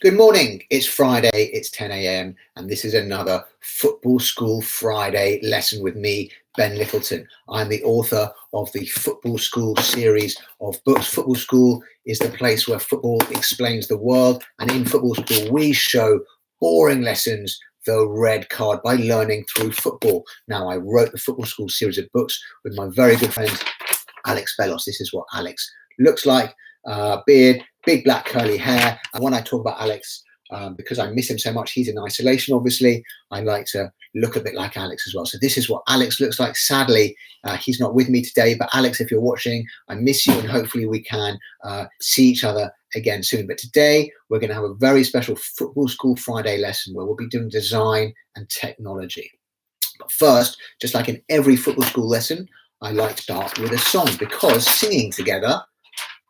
Good morning. It's Friday, it's 10 a.m., and this is another Football School Friday lesson with me, Ben Littleton. I'm the author of the Football School series of books. Football School is the place where football explains the world, and in Football School, we show boring lessons the red card by learning through football. Now, I wrote the Football School series of books with my very good friend, Alex Bellos. This is what Alex looks like. Beard, big black curly hair. And when I talk about Alex, because I miss him so much, he's in isolation, obviously, I like to look a bit like Alex as well. So this is what Alex looks like. Sadly, he's not with me today, but Alex, if you're watching, I miss you, and hopefully we can see each other again soon. But today we're going to have a very special Football School Friday lesson where we'll be doing design and technology. But first, just like in every Football School lesson, I like to start with a song, because singing together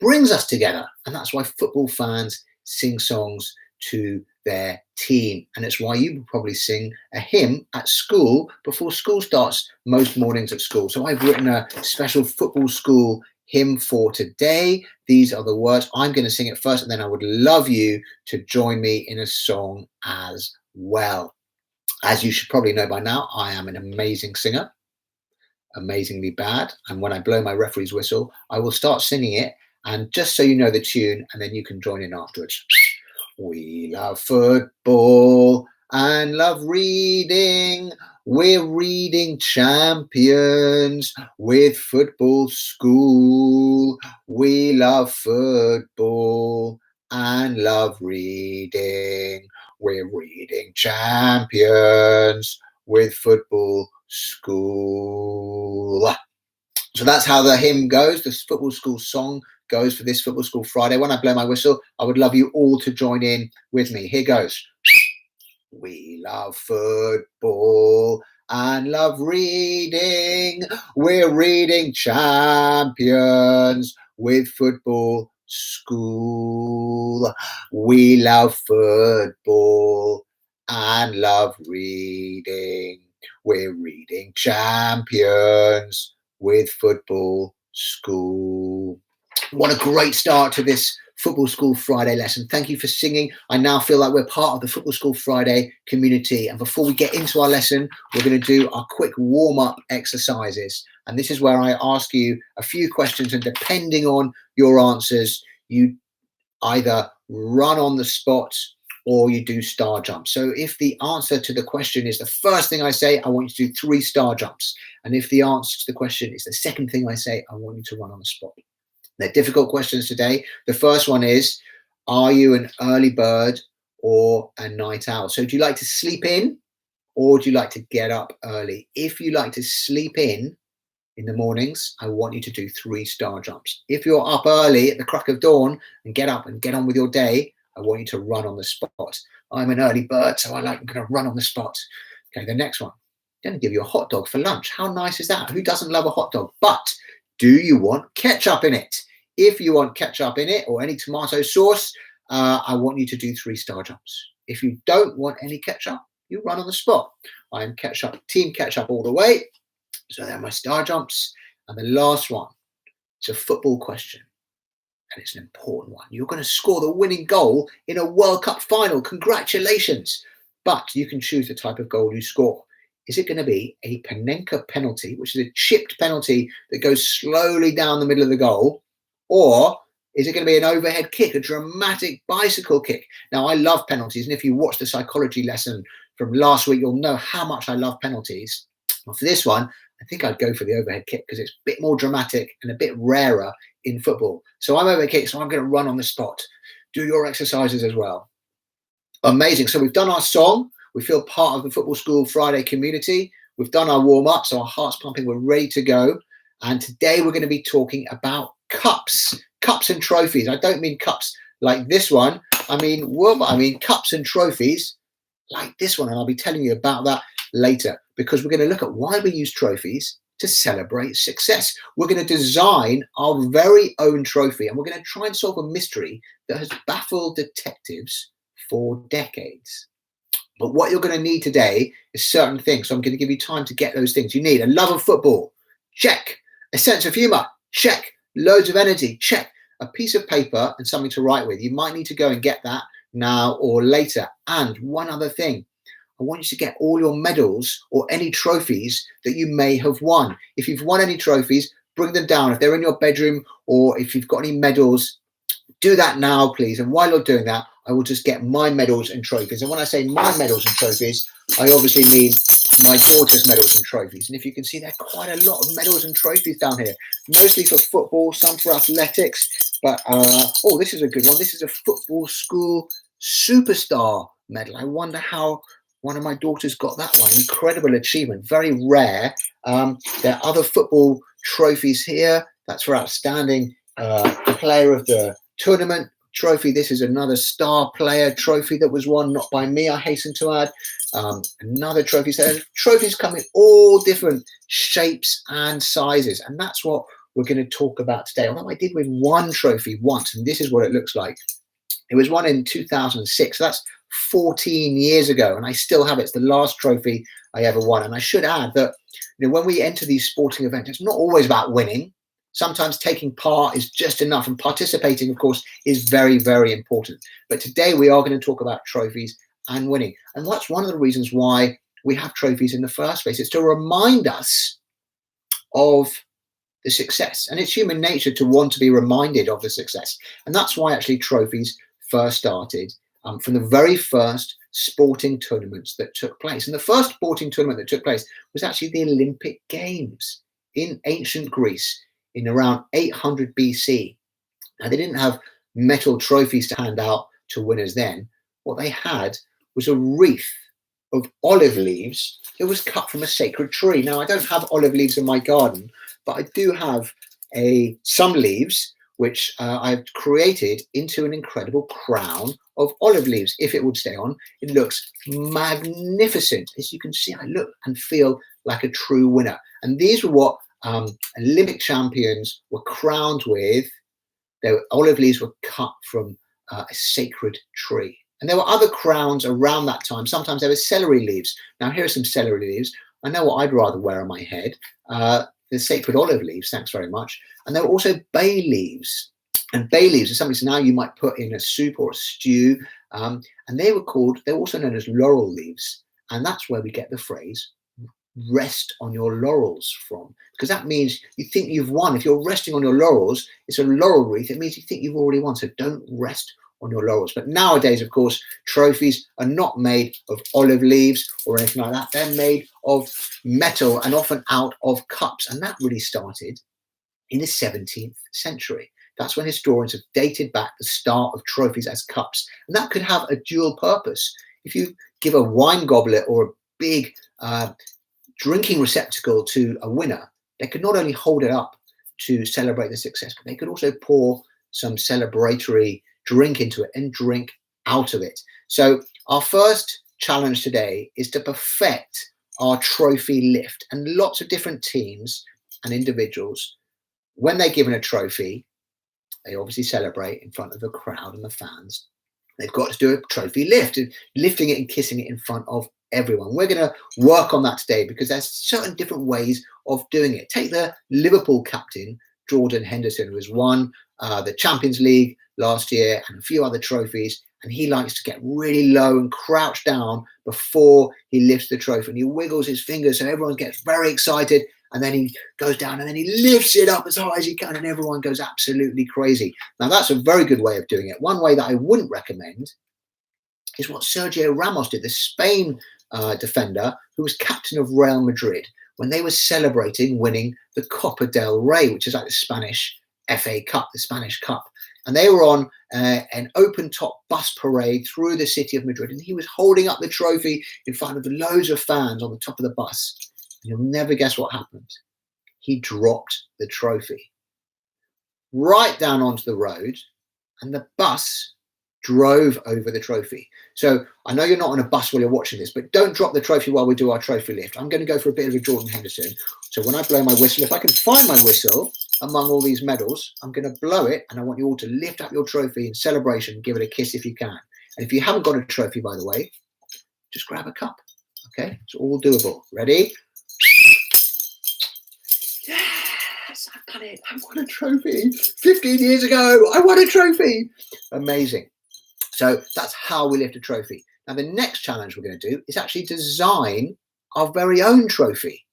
brings us together, and that's why football fans sing songs to their team, and it's why you will probably sing a hymn at school before school starts most mornings at school. So I've written a special Football School hymn for today. These are the words. I'm going to sing it first, and then I would love you to join me in a song as well. As you should probably know by now, I am an amazing singer, amazingly bad, and when I blow my referee's whistle, I will start singing it. And just so you know the tune, and then you can join in afterwards. We love football and love reading. We're reading champions with Football School. We love football and love reading. We're reading champions with Football School. So that's how the hymn goes. The Football School song goes for this Football School Friday. When I blow my whistle, I would love you all to join in with me. Here goes. We love football and love reading. We're reading champions with Football School. We love football and love reading. We're reading champions with Football School. What a great start to this Football School Friday lesson. Thank you for singing. I now feel like we're part of the Football School Friday community. And before we get into our lesson, we're going to do our quick warm-up exercises. And this is where I ask you a few questions, and depending on your answers, you either run on the spot or you do star jumps. So if the answer to the question is the first thing I say, I want you to do 3 star jumps. And if the answer to the question is the second thing I say, I want you to run on the spot. They're difficult questions today. The first one is, are you an early bird or a night owl? So do you like to sleep in, or do you like to get up early? If you like to sleep in the mornings, I want you to do 3 star jumps. If you're up early at the crack of dawn and get up and get on with your day, I want you to run on the spot. I'm an early bird, so I'm going to run on the spot. Okay, the next one. I'm going to give you a hot dog for lunch. How nice is that? Who doesn't love a hot dog? But do you want ketchup in it? If you want ketchup in it, or any tomato sauce, I want you to do 3 star jumps. If you don't want any ketchup, you run on the spot. I'm ketchup, team ketchup all the way. So they're my star jumps. And the last one, it's a football question, and it's an important one. You're going to score the winning goal in a World Cup final. Congratulations. But you can choose the type of goal you score. Is it going to be a Panenka penalty, which is a chipped penalty that goes slowly down the middle of the goal? Or is it going to be an overhead kick, a dramatic bicycle kick? Now, I love penalties, and if you watch the psychology lesson from last week, you'll know how much I love penalties. Well, for this one, I think I'd go for the overhead kick because it's a bit more dramatic and a bit rarer in football. So I'm overhead kick, so I'm going to run on the spot. Do your exercises as well. Amazing. So we've done our song. We feel part of the Football School Friday community. We've done our warm-up, so our heart's pumping. We're ready to go. And today we're going to be talking about cups and trophies. I don't mean cups like this one. I mean cups and trophies like this one. And I'll be telling you about that later, because we're going to look at why we use trophies to celebrate success. We're going to design our very own trophy, and we're going to try and solve a mystery that has baffled detectives for decades. But what you're going to need today is certain things. So I'm going to give you time to get those things. You need a love of football. Check. A sense of humor. Check. Loads of energy. Check. A piece of paper and something to write with. You might need to go and get that now or later. And one other thing, I want you to get all your medals or any trophies that you may have won. If you've won any trophies, bring them down. If they're in your bedroom, or if you've got any medals, do that now, please. And while you're doing that, I will just get my medals and trophies. And when I say my medals and trophies, I obviously mean my daughter's medals and trophies. And if you can see, there are quite a lot of medals and trophies down here, mostly for football, some for athletics. But, oh, this is a good one. This is a football school superstar medal. I wonder how one of my daughters got that one. Incredible achievement, very rare. There are other football trophies here. That's for outstanding player of the tournament trophy. This is another star player trophy that was won, not by me, I hasten to add. Another trophy. So trophies come in all different shapes and sizes, and that's what we're going to talk about today. Although I did win one trophy once, and this is what it looks like. It was won in 2006. So that's 14 years ago, and I still have it. It's the last trophy I ever won. And I should add that, you know, when we enter these sporting events, it's not always about winning. Sometimes taking part is just enough, and participating, of course, is very, very important. But today we are going to talk about trophies and winning. And that's one of the reasons why we have trophies in the first place. It's to remind us of the success. And it's human nature to want to be reminded of the success. And that's why actually trophies first started from the very first sporting tournaments that took place. And the first sporting tournament that took place was actually the Olympic Games in ancient Greece in around 800 BC. Now, they didn't have metal trophies to hand out to winners then. What they had was a wreath of olive leaves that was cut from a sacred tree. Now, I don't have olive leaves in my garden, but I do have some leaves which I've created into an incredible crown of olive leaves. If it would stay on, it looks magnificent. As you can see, I look and feel like a true winner. And these were what Olympic champions were crowned with. Their olive leaves were cut from a sacred tree. And there were other crowns around that time. Sometimes there were celery leaves. Now, here are some celery leaves. I know what I'd rather wear on my head. The sacred olive leaves, thanks very much. And there were also bay leaves. And bay leaves are something so now you might put in a soup or a stew. And they were also known as laurel leaves. And that's where we get the phrase, rest on your laurels from. Because that means you think you've won. If you're resting on your laurels, it's a laurel wreath. It means you think you've already won. So don't rest on your laurels. But nowadays, of course, trophies are not made of olive leaves or anything like that. They're made of metal and often out of cups. And that really started in the 17th century. That's when historians have dated back the start of trophies as cups. And that could have a dual purpose. If you give a wine goblet or a big drinking receptacle to a winner, they could not only hold it up to celebrate the success, but they could also pour some celebratory drink into it and drink out of it. So our first challenge today is to perfect our trophy lift. And lots of different teams and individuals, when they're given a trophy, they obviously celebrate in front of the crowd and the fans. They've got to do a trophy lift, lifting it and kissing it in front of everyone. We're going to work on that today because there's certain different ways of doing it. Take the Liverpool captain, Jordan Henderson, who has won the Champions League last year and a few other trophies, and he likes to get really low and crouch down before he lifts the trophy, and he wiggles his fingers so everyone gets very excited, and then he goes down and then he lifts it up as high as he can and everyone goes absolutely crazy. Now, that's a very good way of doing it. One way that I wouldn't recommend is what Sergio Ramos did, the Spain defender who was captain of Real Madrid, when they were celebrating winning the Copa del Rey, which is like the Spanish FA Cup, the Spanish Cup. And they were on an open-top bus parade through the city of Madrid, and he was holding up the trophy in front of loads of fans on the top of the bus. And you'll never guess what happened. He dropped the trophy right down onto the road, and the bus drove over the trophy. So I know you're not on a bus while you're watching this, but don't drop the trophy while we do our trophy lift. I'm going to go for a bit of a Jordan Henderson. So when I blow my whistle, if I can find my whistle among all these medals, I'm going to blow it, and I want you all to lift up your trophy in celebration, give it a kiss if you can. And if you haven't got a trophy, by the way, just grab a cup. Okay, it's all doable. Ready? Yes, I've done it. I won a trophy. 15 years ago, I won a trophy. Amazing. So that's how we lift a trophy. Now, the next challenge we're going to do is actually design our very own trophy.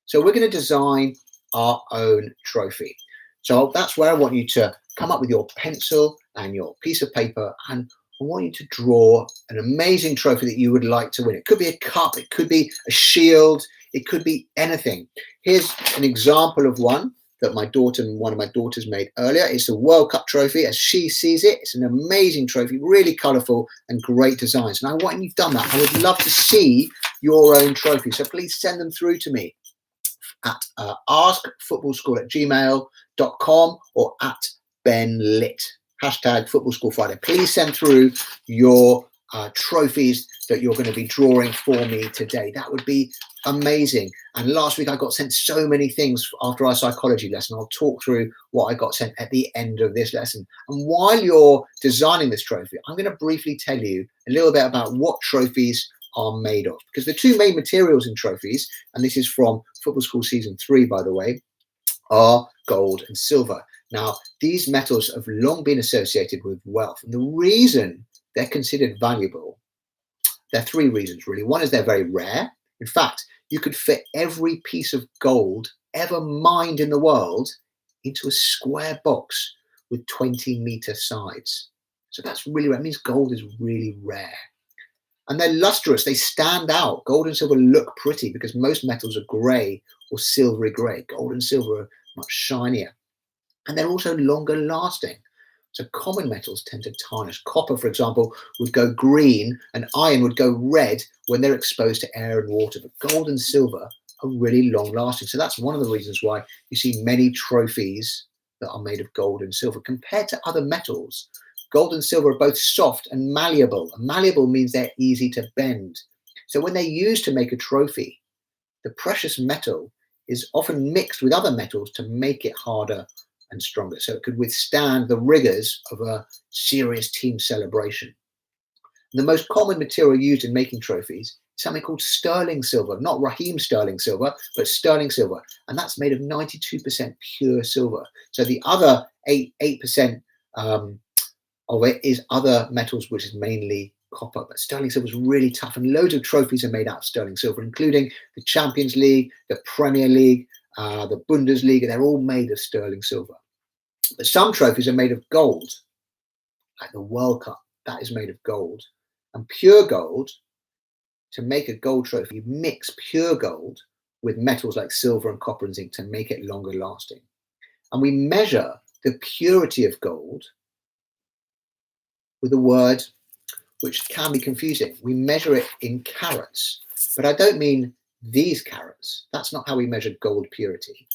So we're going to design our own trophy. So that's where I want you to come up with your pencil and your piece of paper, and I want you to draw an amazing trophy that you would like to win. It could be a cup, it could be a shield, it could be anything. Here's an example of one that one of my daughters made earlier. It's the World Cup trophy as she sees it. It's an amazing trophy, really colourful and great designs. And when you've done that, I would love to see your own trophy. So please send them through to me at askfootballschool@gmail.com or at benlit. Hashtag Football School Friday. Please send through your trophies that you're going to be drawing for me today. That would be amazing. And last week I got sent so many things after our psychology lesson. I'll talk through what I got sent at the end of this lesson. And while you're designing this trophy, I'm going to briefly tell you a little bit about what trophies are made of. Because the two main materials in trophies, and this is from Football School Season 3, by the way, are gold and silver. Now, these metals have long been associated with wealth. And the reason they're considered valuable, there are three reasons, really. One is they're very rare. In fact, you could fit every piece of gold ever mined in the world into a square box with 20-meter sides. So that's really rare. It means gold is really rare. And they're lustrous. They stand out. Gold and silver look pretty because most metals are grey or silvery grey. Gold and silver are much shinier. And they're also longer lasting. So common metals tend to tarnish. Copper, for example, would go green and iron would go red when they're exposed to air and water. But gold and silver are really long lasting. So that's one of the reasons why you see many trophies that are made of gold and silver. Compared to other metals, gold and silver are both soft and malleable. And malleable means they're easy to bend. So when they're used to make a trophy, the precious metal is often mixed with other metals to make it harder and stronger, so it could withstand the rigors of a serious team celebration. The most common material used in making trophies is something called sterling silver, not Raheem Sterling silver, but sterling silver, and that's made of 92% pure silver. So the other 8% of it is other metals, which is mainly copper. But sterling silver is really tough, and loads of trophies are made out of sterling silver, including the Champions League, the Premier League, the Bundesliga. They're all made of sterling silver. But some trophies are made of gold, like the World Cup. That is made of gold. And pure gold, to make a gold trophy, you mix pure gold with metals like silver and copper and zinc to make it longer lasting. And we measure the purity of gold with a word which can be confusing. We measure it in carats, but I don't mean these carats. That's not how we measure gold purity.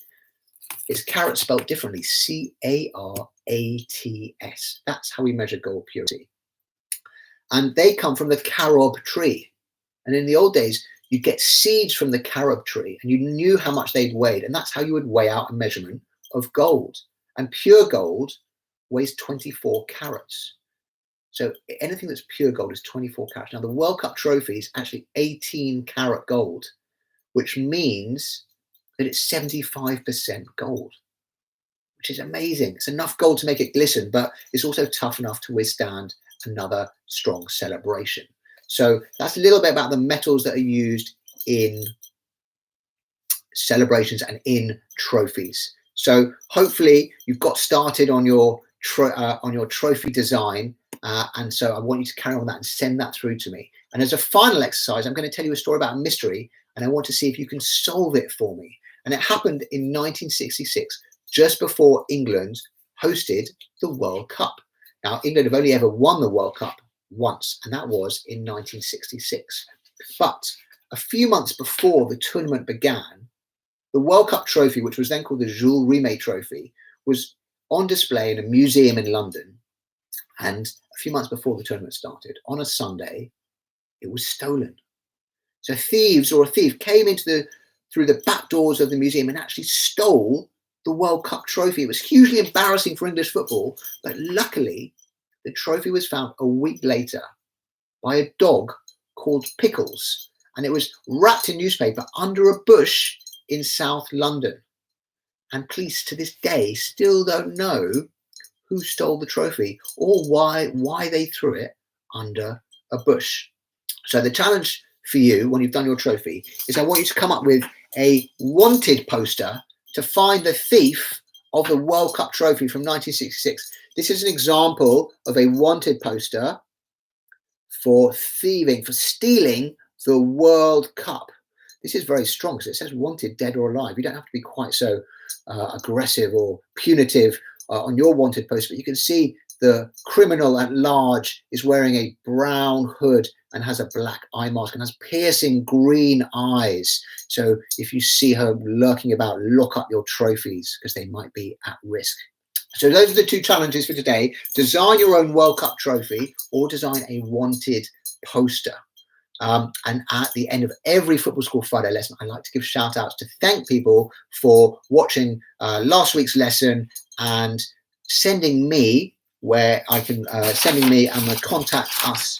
It's carats spelled differently, C-A-R-A-T-S. That's how we measure gold purity. And they come from the carob tree. And in the old days, you'd get seeds from the carob tree and you knew how much they'd weighed. And that's how you would weigh out a measurement of gold. And pure gold weighs 24 carats. So anything that's pure gold is 24 carats. Now, the World Cup trophy is actually 18 karat gold, which means that it's 75% gold, which is amazing. It's enough gold to make it glisten, but it's also tough enough to withstand another strong celebration. So that's a little bit about the metals that are used in celebrations and in trophies. So hopefully you've got started on your trophy design. And so I want you to carry on that and send that through to me. And as a final exercise, I'm going to tell you a story about a mystery, and I want to see if you can solve it for me. And it happened in 1966, just before England hosted the World Cup. Now, England have only ever won the World Cup once, and that was in 1966. But a few months before the tournament began, the World Cup trophy, which was then called the Jules Rimet Trophy, was on display in a museum in London. And a few months before the tournament started, on a Sunday, it was stolen. So thieves, or a thief, came through the back doors of the museum and actually stole the World Cup trophy. It was hugely embarrassing for English football, but luckily the trophy was found a week later by a dog called Pickles, and it was wrapped in newspaper under a bush in South London. And police to this day still don't know who stole the trophy or why they threw it under a bush. So the challenge for you when you've done your trophy is I want you to come up with a wanted poster to find the thief of the World Cup trophy from 1966. This is an example of a wanted poster for thieving, for stealing the World Cup. This is very strong because it says wanted, dead or alive. You don't have to be quite so aggressive or punitive on your wanted poster, but you can see the criminal at large is wearing a brown hood and has a black eye mask and has piercing green eyes. So if you see her lurking about, look up your trophies because they might be at risk. So those are the two challenges for today. Design your own World Cup trophy or design a wanted poster. And at the end of every Football School Friday lesson, I like to give shout outs to thank people for watching last week's lesson and sending me where I can sending me and the contact us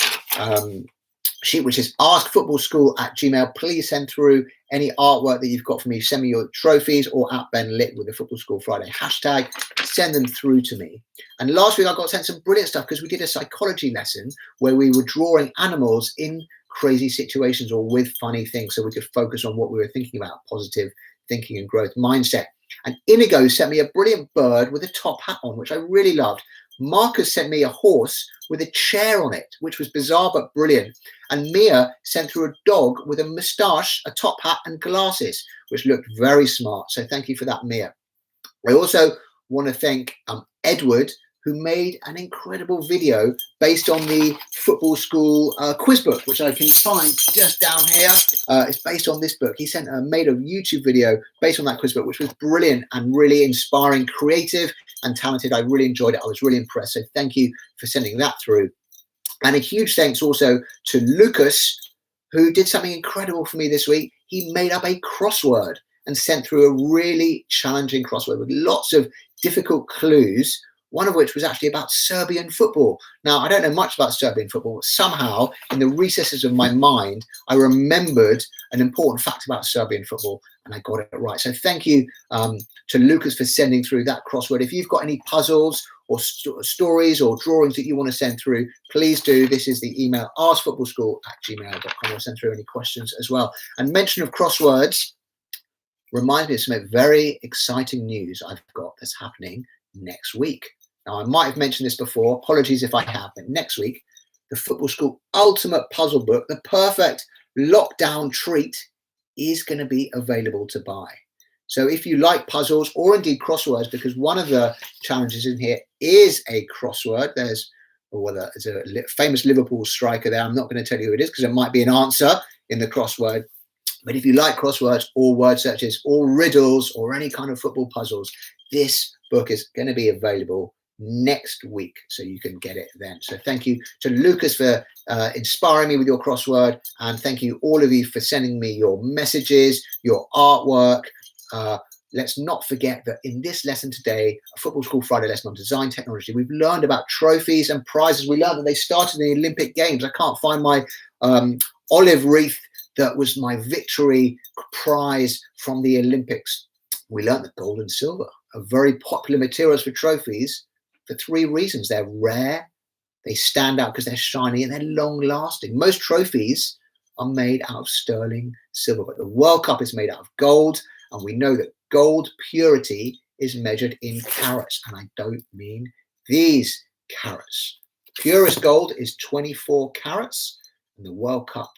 sheet, which is askfootballschool@gmail. Please send through any artwork that you've got for me. Send me your trophies or at Ben Lit with the Football School Friday hashtag. Send them through to me. And last week I got sent some brilliant stuff because we did a psychology lesson where we were drawing animals in crazy situations or with funny things so we could focus on what we were thinking about, positive thinking and growth mindset. And Inigo sent me a brilliant bird with a top hat on, which I really loved. Marcus sent me a horse with a chair on it, which was bizarre but brilliant. And Mia sent through a dog with a moustache, a top hat and glasses, which looked very smart. So thank you for that, Mia. I also want to thank Edward, who made an incredible video based on the Football School quiz book, which I can find just down here. It's based on this book. He made a YouTube video based on that quiz book, which was brilliant and really inspiring, creative and talented. I really enjoyed it. I was really impressed. So thank you for sending that through. And a huge thanks also to Lucas, who did something incredible for me this week. He made up a crossword and sent through a really challenging crossword with lots of difficult clues, one of which was actually about Serbian football. Now, I don't know much about Serbian football, but somehow in the recesses of my mind, I remembered an important fact about Serbian football and I got it right. So thank you to Lucas for sending through that crossword. If you've got any puzzles or stories or drawings that you want to send through, please do. This is the email askfootballschool@gmail.com. Or send through any questions as well. And mention of crosswords reminds me of some very exciting news I've got that's happening next week. Now, I might have mentioned this before. Apologies if I have, but next week, the Football School Ultimate Puzzle Book, the perfect lockdown treat, is going to be available to buy. So if you like puzzles or indeed crosswords, because one of the challenges in here is a crossword. There's a famous Liverpool striker there. I'm not going to tell you who it is because it might be an answer in the crossword. But if you like crosswords or word searches or riddles or any kind of football puzzles, this book is going to be available next week, so you can get it then. So thank you to Lucas for inspiring me with your crossword, and thank you all of you for sending me your messages, your artwork. Let's not forget that in this lesson today, a Football School Friday lesson on design technology, we've learned about trophies and prizes. We learned that they started in the Olympic Games. I can't find my olive wreath that was my victory prize from the Olympics. We learned that gold and silver are very popular materials for trophies for three reasons. They're rare, they stand out because they're shiny, and they're long lasting. Most trophies are made out of sterling silver, but the World Cup is made out of gold, and we know that gold purity is measured in carats, and I don't mean these carats. Purest gold is 24 carats, and the World Cup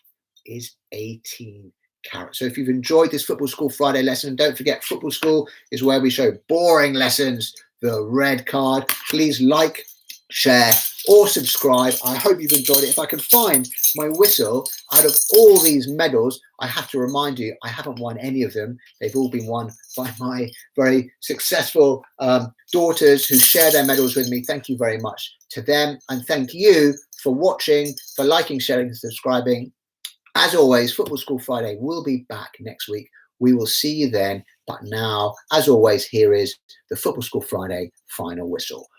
is 18 carats. So if you've enjoyed this Football School Friday lesson, don't forget Football School is where we show boring lessons, the red card. Please like, share or subscribe. I hope you've enjoyed it. If I can find my whistle out of all these medals, I have to remind you, I haven't won any of them. They've all been won by my very successful daughters who share their medals with me. Thank you very much to them. And thank you for watching, for liking, sharing and subscribing. As always, Football School Friday will be back next week. We will see you then. But now, as always, here is the Football School Friday final whistle.